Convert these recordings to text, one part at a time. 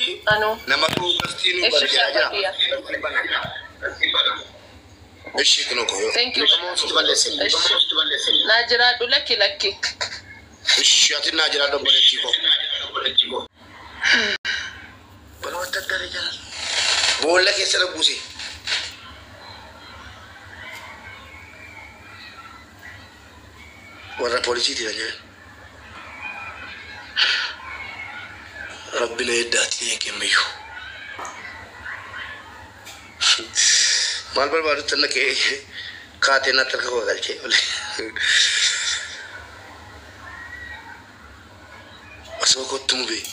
أنو نمتو كستينو برجع إيش كنوكو thank you ناجرة لك إيش ياتي ناجرة دبلتيكو بلو تدري بقول لك يا سلام بوسي ورا بوليسي تيجي ربنا يداتي كميو مال بربادو تنك كاتينا تركوا قالشي أسوق تمبي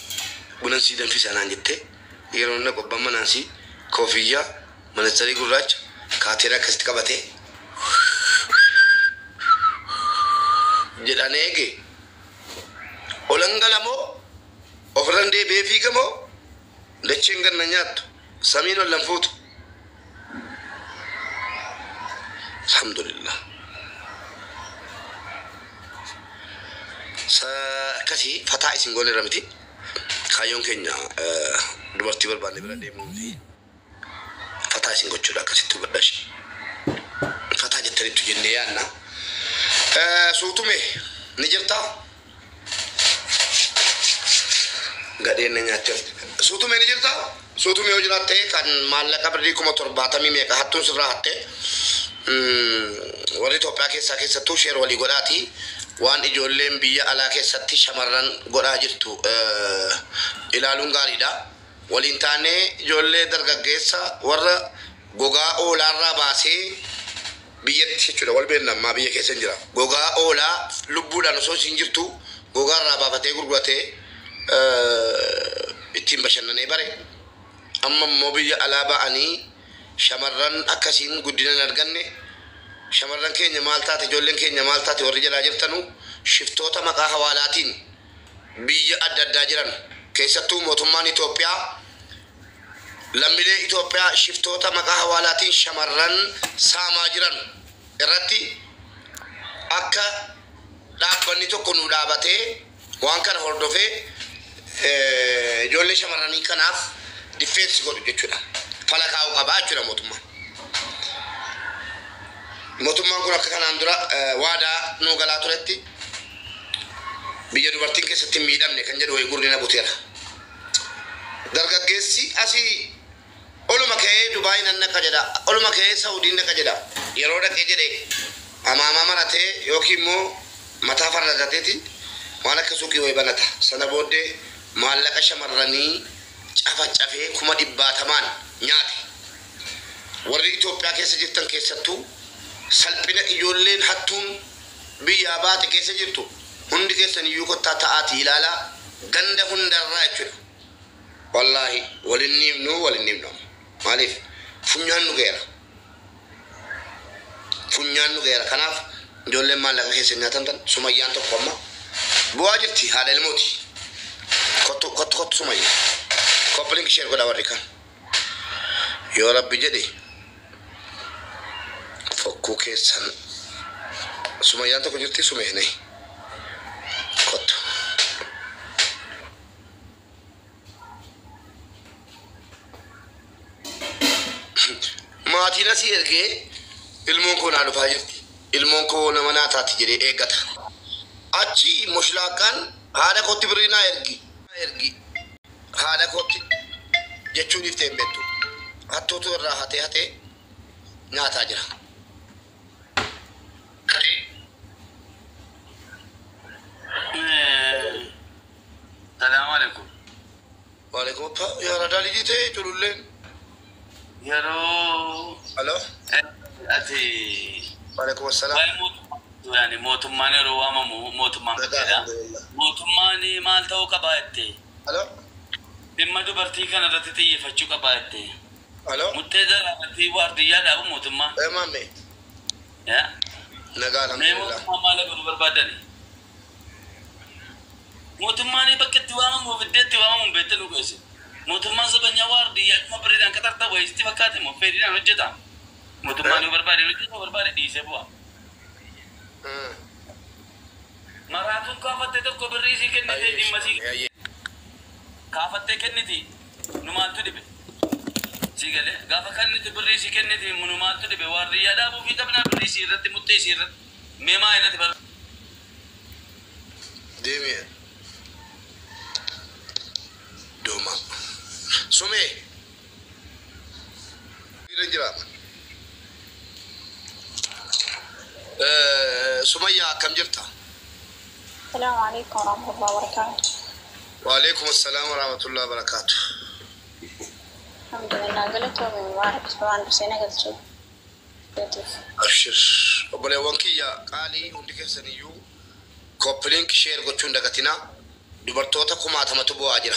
بنانسي دم في سنة جتة يرونا كوبا منانسي كوفيا منسري كوراج كاتيرا كستكابته جدانيكي أولانغلامو أفرندي بيفيكمو لتشينغن نيات سامينو لنفوت الحمد لله كسي فتاة سنقول رمتي خايون كينيا دبرتي برباني برادي موفي فتاة سنقول شو لا كسي تبردش فتاة جتري تجنيانا سوتومي نجرتا غادين نياتل سوتومي نجرتا سوتومي وجراتي كان مالك بري كوم ترباتامي ميكا حتون سراحته وري توبيا كيسا كيسا تو شير ولي غداتي وان اجولم بيا على كيساتي شمرن غدا جرتو الالون غاريدا ولينتاني جولي درغغيسا ور غوغا اولارا باسي بيا تشچو ول بين ما بيا كيسن جرا غوغا اولا لبودا نسو سينجرتو غوغا رابا فتي غرغوتي اتيم بشنني بري اما موبيا علابا اني شمرن اكاسين غدينا نرغني شمرن كينيا مالتاتي جولن كينيا مالتاتي ورجلا جرتنو شفتوتا مقا حوالاتين بيا اددا جران كيساتو موتمان ايثيوبيا لمبيلي ايثيوبيا شفتوتا مقا حوالاتين شمرن ساما جران irratti akka dhaabbanni tokko nu dhaabate waan kana hordofee ijoollee shamarranii kanaaf difeensi godhu jechuudha. Fala kaa'u qabaa jechuudha mootummaan kun akka kanaan dura waadaa nu galaa turetti biyya dubartiin keessatti miidhamne kan jedhu wayi gurrina buteera. Dargaggeessi asii oluma ka'ee Dubaay nan naqa jedha oluma ka'ee Saudiin naqa jedha yeroo dhaqee jedhe amaama maratee yookiin immoo mataa fardateeti waan akka suuqii wayi banata sana booddee maallaqa shamarranii cafacafee 100,000 nyaate warri Itoophiyaa keessa jirtan keessattuu salphina ijoolleen hattuun biyyaa baate keessa jirtu hundi keessan iyyuu kottaa ta'aati ilaalaa ganda hundarraa jechuudha. Wallahi walinniifnu maaliif funyaan nu geera kanaaf ijoolleen maallaqa keessa nyaatan tan sumayyaan tokko amma bu'aa jirti haadha ilmooti kottu sumayya koppiliin ishee godha warri kan yoo rabbi jedhe fokkuu keessan sumayyaan tokko jirti sumeenee kottu maatiin asii ergee ilmoon koo naa dhufaa jirti ilmoon koo nama naa taati jedhee eeggata achi mushlaaqaan haadha kootti birrii naa ergi haadha kootti jechuun iftee hin beektu hattuutu irraa hatee nyaataa jira. Salaam alaikum. Waalaikum assalam yaa radaa lijitee cululleen. Yeroo Hello? ati Waalaikum assalam. yani mootummaan yeroo waamamu mootummaan jedha. Mootummaan maal ta'uu qaba jettee? Hello? Dhimma dubartii kana irratti xiyyeeffachuu qaba jettee? Hello? Muttee irratti waardiyyaa dhaabu mootummaan. Maame. Yaa? Nagaa alhamdulillah. Mootummaan maal godhu barbaadani? mootummaan bakka itti waamamu fiddeetti waamamu beekte nu geesse mootummaan sabanya waardiyyaa kuma bareedaan qaxarta wayisti fakkaate moo fedhiidhaan hojjeta mootummaan barbaade hojjeta barbaade dhiisee bu'a maraatuun kaafattee tokko birrii isii kennite dhimma isii kaafattee kenniti نمالتو دبي سيقال قافا كان تبري سيكنت منمالتو دبي واريا دابو في قبنا بري سيرت متي سيرت ميما هنا تبر ديمي دوما سمي رجلا سمية كم جبتها؟ السلام عليكم ورحمة الله وبركاته. وعليكم السلام ورحمة الله وبركاته. الحمد لله قلت من مبارك طبعا بسينا قلت أبشر أبولي وانكيا قالي عندك سنيو كوبلينك شير قتشون دكتنا دبرتوتا كما تمتبو أجرا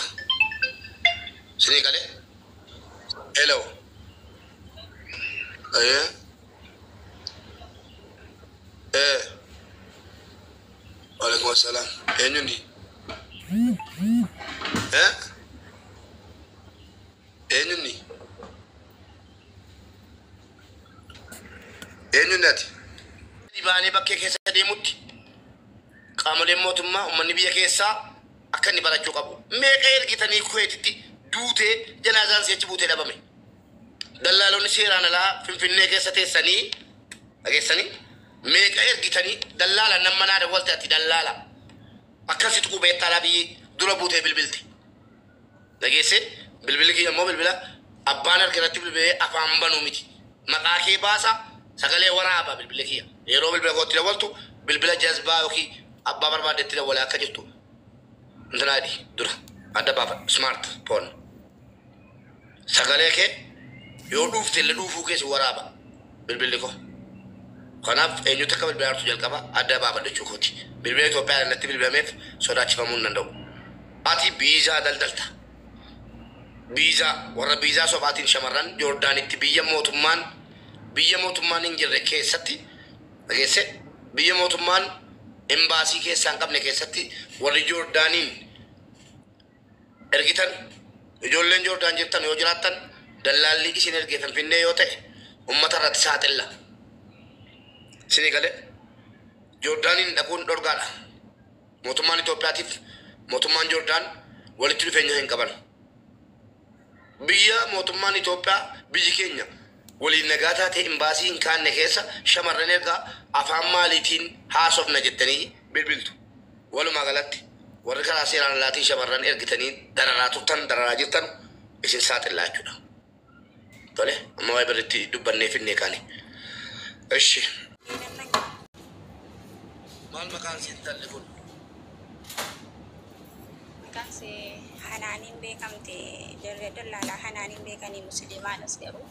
سني قالي هلو ايه ايه وعليكم السلام اينوني ايه اينوني اينوناتي ديباني بكي كيسا ديموتي قامل موتما ومن بيا كيسا أكني برا قبو ميغير كيتاني كويتي دوتي جنازان سيجبوتي لبامي دلالون سيرانا لا فين كيسا تيساني أجيساني ميغير كيتاني دلالا نمنا دولتي دلالا أكاسي تكو بيتالا بي دربوتي بالبلتي أجيسي بالبلكي يمو بالبلا أبانر كنتي بالبلي أفهم بنو ميتي مقاكي باسا سكالي ورابا بالبلكي يرو بالبلا قوتي لولتو بالبلا جذبا وكي أبا بربا دتي ولا كجتو نتنادي درا أدا بابا سمارت فون سكالي كي يودوف تلدوفو كيس ورابا بالبلكو خناف إنيو تكمل بيارتو جلكابا أدا بابا دتشوكوتي بالبلا تو بيار نتي بالبلا ميف سودا تشفامون نندو أتي بيزا دلدلتا بيزا ورا بيزا صفاتين شمران جوردان تبيا موتمان إنجل كيستي أجيسه بيا موتمان إمباسي كيسان قبل كيستي ورا جوردانين إرجيتان جولين جوردان جبتان يوجراتان دلالي كيسين إرجيتان فيني يوته رات ساعت الله سيني كله جوردانين أكون دورغالا موتمان توبلاتيف موتمان جوردان ولتلو فيني هنكبان بيا موتمان إثيوبيا بيجي كينيا ولي نجاتها تإمباسي إن كان نكيسا شمرنيركا أفهم مالتين هاسوف نجتني بالبلتو ولو ما غلط وركلا سيران لاتي شمرن إرجتني دراتوتن دراجتن إسين سات الله جودا تولي أما واي بريتي دبني في النكاني إيش مال مكان سينتال لكون مكان سي حنانين بيكمتي دل على حنانين بيكني مسلمان أسكرو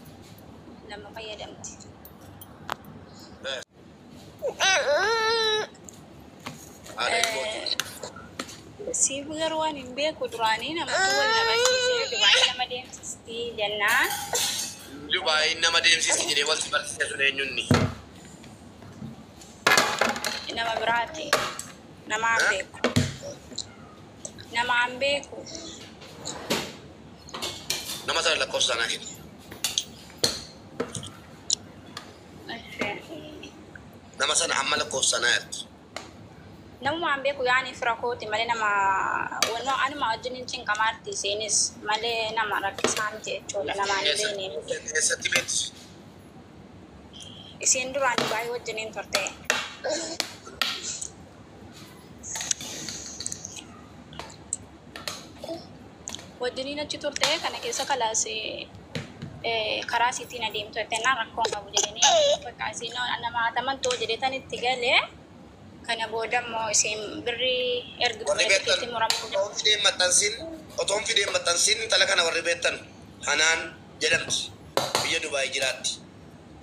لما قيدمتي سيب غروان بيكو دراني نما تقول نما سيسير دبي نما ديم سيستي جنان دبي نما ديم سيستي جدي والتي برسي سودينيوني نما براتي نما عم بيكو نما صار لك قصة ناكد نما صار عمل لك قصة نات نما عم بيكو يعني فراكوتي مالي نما ونو أنا ما أجنين تين كمارتي سينس مالي نما ركسان تيجول نما نبيني ستيبت سيندو عندي باي وجنين فرتة وجنين أجتور تة كنا كيسا كلاسي كراسي تينا ديم تنا ركون كابو جدني فكاسينو أنا ما تمن تو جدتان التجالة كنا بودم مو اسم بري إرجع بيتي مرامو أتوم في ديم متنسين تلا كنا وربيتن حنان جلمت بيجي دبي جرات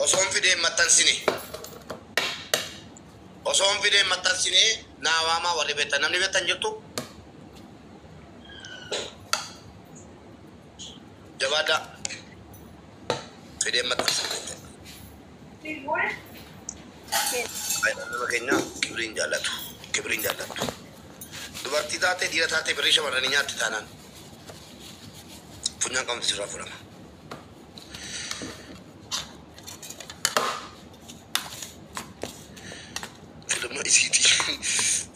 أتوم في ديم متنسين ناواما وربيتن نمني بيتن جتو جوادا في ديم متنسين makanya kibrin jalan dubartii taate dhiira taate birrii shamarranii nyaatti taanaan funyaan qabamti sirraa fudhama. Filma isiitii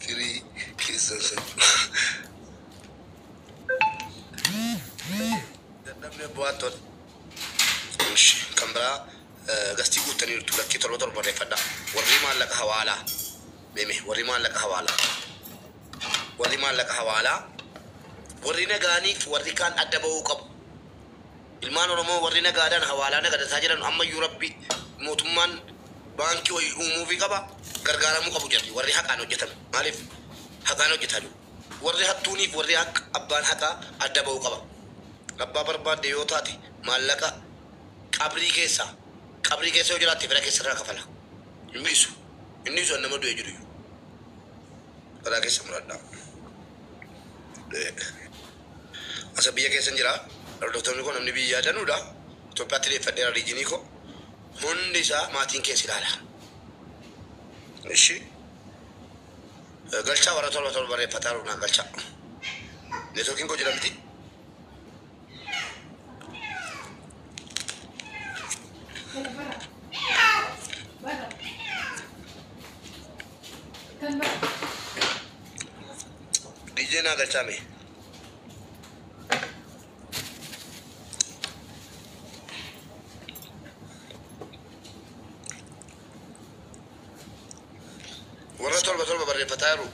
firii keessan san نبني بواتون مش كمبرا قستي قلت تاني تلقي تلو بري فدا وريمان لك حوالا ميمي وريمان لك حوالا وريمان لك حوالا ورينا غاني وريكان أدبو قب ilmaan oromoo warri nagaadhaan hawaalaa nagadataa jiran amma iyyuu rabbi mootummaan baankii wayii uumuufi qaba gargaaramuu qabu jirti warri haqaan hojjetan maaliif haqaan hojjetan warri hattuuniif warri abbaan haqaa adda ba'uu qaba abbaa barbaadde yoo taate maallaqa qabrii keessa yoo jiraatte fira keessa irraa kafala inni isu nama du'e jiru karaa keessa muradhaa asa biyya keessa jira Doktorni kun namni biyya danuudha. Itoophiyaatti deeffadheera riijinii koo. Hundi isaa maatiin keessa ilaala. Ishi. Galchaa warra tolba barreeffataa jiru naan galchaa. Neetwoorkiin koo jedhamti. DJ naa galchaa mee. warra tolba barreeffataa jiru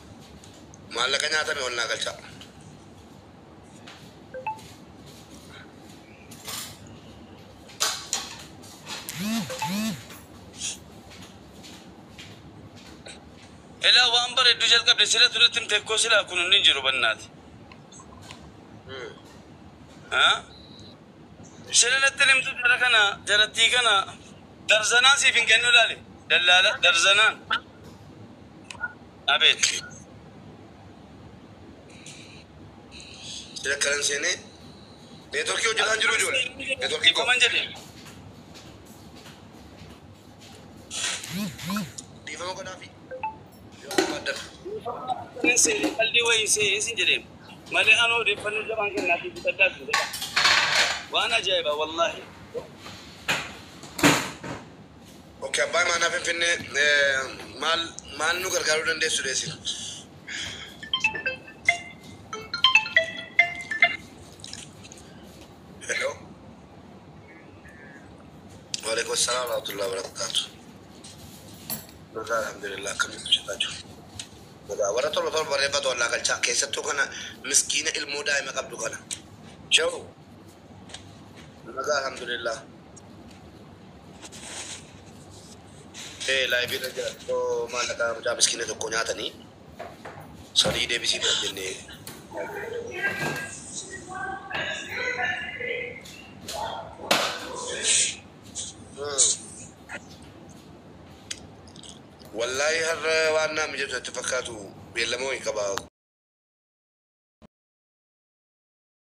maallaqa nyaatame ol naa galchaa. Ilaa waan bareedduu jalqabde sila turetti mteekkoo silaa kun inni jiru bannaati. Sila natti limtu jara kana jarattii kana darzanaan siif hin kennu ilaale dallaala darzanaan. Abet. Sila kanan sene. Neetwoorkii hojjetaan jiru ijoollee. Neetwoorkii koo. Koman jedhe. Dhiifama godhaafi. Qalbii wayii isin jedheem. Malee anoo odeeffannoo jabaan kennaaf bitaddaa ture. Waan ajaa'iba wallaahi. Oke abbaa maanaa finfinnee maal nu gargaaruu dandeessu deessin. Hello. Waalaikum salaam wa rahmatullahi wa barakatuh. Nagaa alhamdulillah akkamitti hojjetaa jiru. Nagaa warra tolba barreeffatu wallaa galchaa keessattuu kana miskiina ilmoo daa'ima qabdu kana. Jawu. Nagaa alhamdulillah. Live irra jira yoo maallaqa mucaa miskiina tokko nyaatanii sadii deebisii dha jennee. Wallahi har'a waan naa mijatu itti fakkaatu beellamoo hin qabaa.